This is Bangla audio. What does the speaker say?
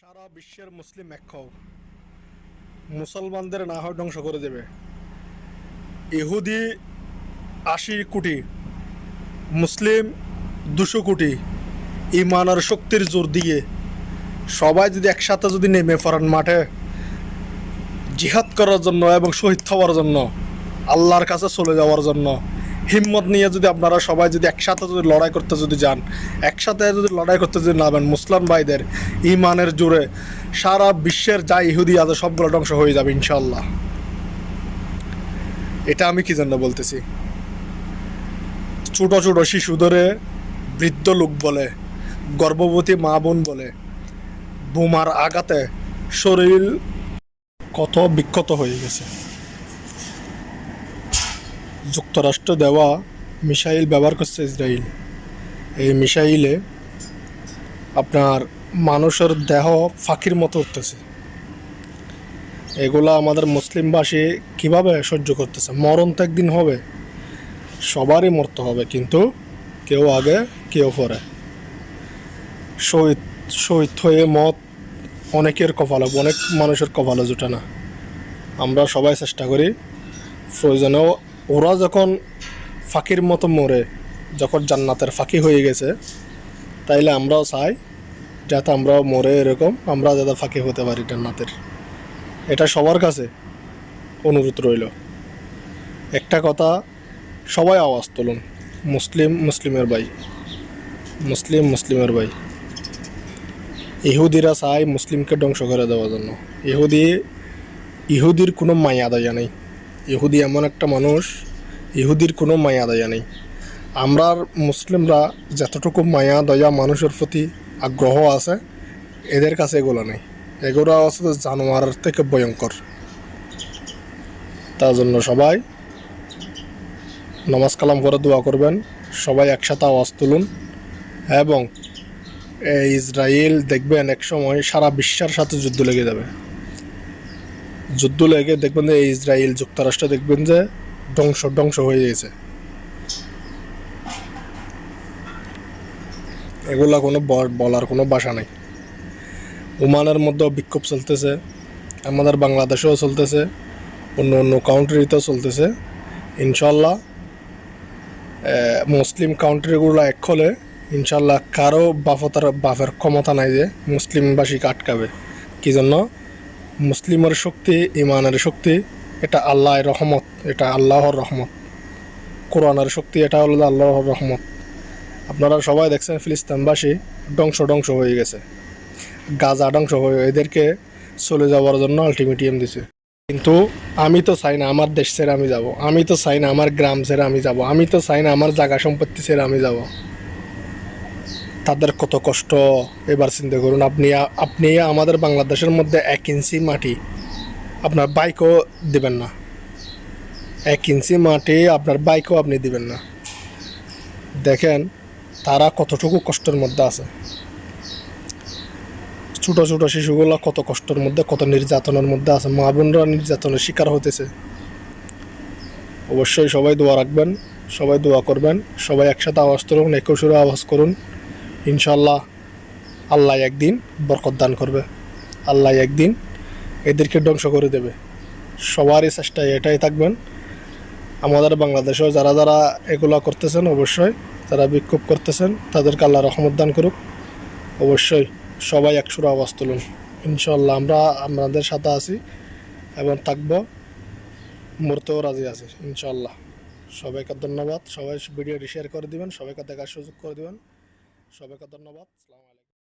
সারা বিশ্বের মুসলিম এক হও, মুসলমানদের না হয় ধ্বংস করে দেবে। ইহুদি 80 কোটি, মুসলিম 200 কোটি। ইমান আর শক্তির জোর দিয়ে সবাই যদি একসাথে যদি নেমে পড়েন মাঠে জিহাদ করার জন্য এবং শহীদ হওয়ার জন্য, আল্লাহর কাছে চলে যাওয়ার জন্য, হিম্মত নিয়ে যদি আপনারা সবাই যদি একসাথে যদি লড়াই করতে যদি যান, একসাথে যদি লড়াই করতে যদি নামেন, মুসলমান ভাইদের ইমানের জোরে সারা বিশ্বের যা ইহুদি আছে সবগুলো ধ্বংস হয়ে যাবে ইনশাল্লাহ। এটা আমি কি জন্য বলতেছি? ছোট ছোট শিশু ধরে বৃদ্ধ লোক বলে, গর্ভবতী মা বোন বলে, বোমার আঘাতে শরীর কত বিক্ষত হয়ে গেছে। যুক্তরাষ্ট্র দেওয়া মিসাইল ব্যবহার করছে ইসরায়েল। এই মিসাইলে আপনার মানুষের দেহ ফাঁকির মতো উঠতেছে। এগুলা আমাদের মুসলিমবাসী কিভাবে সহ্য করতেছে? মরণ তো একদিন হবে, সবারই মরতে হবে, কিন্তু কেউ আগে কেউ পরে। শহীদ শহীদ হয়ে মত অনেকের কপালে, অনেক মানুষের কপালে জুটে না। আমরা সবাই চেষ্টা করি প্রয়োজনেও ওরা যখন ফাঁকির মতো মরে, যখন জান্নাতের ফাঁকি হয়ে গেছে, তাইলে আমরাও চাই যাতে আমরাও মরে এরকম আমরা যাতে ফাঁকি হতে পারি জান্নাতের। এটা সবার কাছে অনুরোধ রইল। একটা কথা, সবাই আওয়াজ তুলুন, মুসলিম মুসলিমের ভাই, মুসলিম মুসলিমের ভাই। ইহুদিরা চায় মুসলিমকে ধ্বংস করে দেওয়ার জন্য। ইহুদির কোনো মায়া দয়া নেই। ইহুদি এমন একটা মানুষ, ইহুদির কোনো মায়া দয়া নেই। আমরা মুসলিমরা যতটুকু মায়া দয়া মানুষের প্রতি আগ্রহ আছে, এদের কাছে এগুলো নেই। এগুলো আছে জানোয়ারের থেকে ভয়ঙ্কর। তার জন্য সবাই নামাজ কালাম করে দোয়া করবেন, সবাই একসাথে আওয়াজ তুলুন। এবং ইসরায়েল দেখবেন এক সময় সারা বিশ্বের সাথে যুদ্ধ লেগে যাবে। যুদ্ধ লেগে দেখবেন যে ইসরায়েল যুক্তরাষ্ট্র দেখবেন যে ধ্বংস হয়ে গেছে। এগুলা কোনো বলার কোনো ভাষা নেই। ওমানের মধ্যেও বিক্ষোভ চলতেছে, আমাদের বাংলাদেশেও চলতেছে, অন্য অন্য কান্ট্রিতেও চলতেছে। ইনশাল্লাহ মুসলিম কান্ট্রিগুলো এক হলে ইনশাল্লাহ কারো বাপের ক্ষমতা নাই যে মুসলিমবাসীকে আটকাবে। কী জন্য? মুসলিমের শক্তি, ইমানের শক্তি, এটা আল্লাহর রহমত, এটা আল্লাহর রহমত। কোরআনের শক্তি, এটা হলো আল্লাহর রহমত। আপনারা সবাই দেখছেন ফিলিস্তিনবাসী ধ্বংস হয়ে গেছে, গাজা ধ্বংস হয়ে, এদেরকে চলে যাওয়ার জন্য আলটিমেটাম দিছে। কিন্তু আমি তো চাই না আমার দেশ ছেড়ে আমি যাব, আমি তো চাই না আমার গ্রাম ছেড়ে আমি যাব, আমি তো চাই না আমার জায়গা সম্পত্তি ছেড়ে আমি যাব। তাদের কত কষ্ট এবার চিন্তা করুন। আপনি আমাদের বাংলাদেশের মধ্যে 1 ইঞ্চি মাটি আপনার বাইকও দিবেন না, 1 ইঞ্চি মাটি আপনার বাইকও আপনি দিবেন না। দেখেন তারা কতটুকু কষ্টের মধ্যে আছে। ছোট ছোট শিশুগুলো কত কষ্টের মধ্যে, কত নির্যাতনের মধ্যে আছে, মা বোনরা নির্যাতনের শিকার হতেছে। অবশ্যই সবাই দোয়া রাখবেন, সবাই দোয়া করবেন, সবাই একসাথে আওয়াজ তুলুন, একই সুরে আওয়াজ করুন। ইনশাল্লাহ আল্লাহ একদিন বরকত দান করবে, আল্লাহ একদিন এদেরকে ধ্বংস করে দেবে। সবারই চেষ্টায় এটাই থাকবেন। আমাদের বাংলাদেশেও যারা যারা এগুলা করতেছেন, অবশ্যই যারা বিক্ষোভ করতেছেন, তাদেরকে আল্লাহ রহমত দান করুক। অবশ্যই সবাই একসুরে আওয়াজ তুলুন। ইনশাল্লাহ আমরা আপনাদের সাথে আছি এবং থাকবো, মরতেও রাজি আছি ইনশাল্লাহ। সবাইকে ধন্যবাদ। সবাই ভিডিওটি শেয়ার করে দিবেন, সবাইকে দেখার সুযোগ করে দিবেন। সবাইকে ধন্যবাদ। আসসালামু আলাইকুম।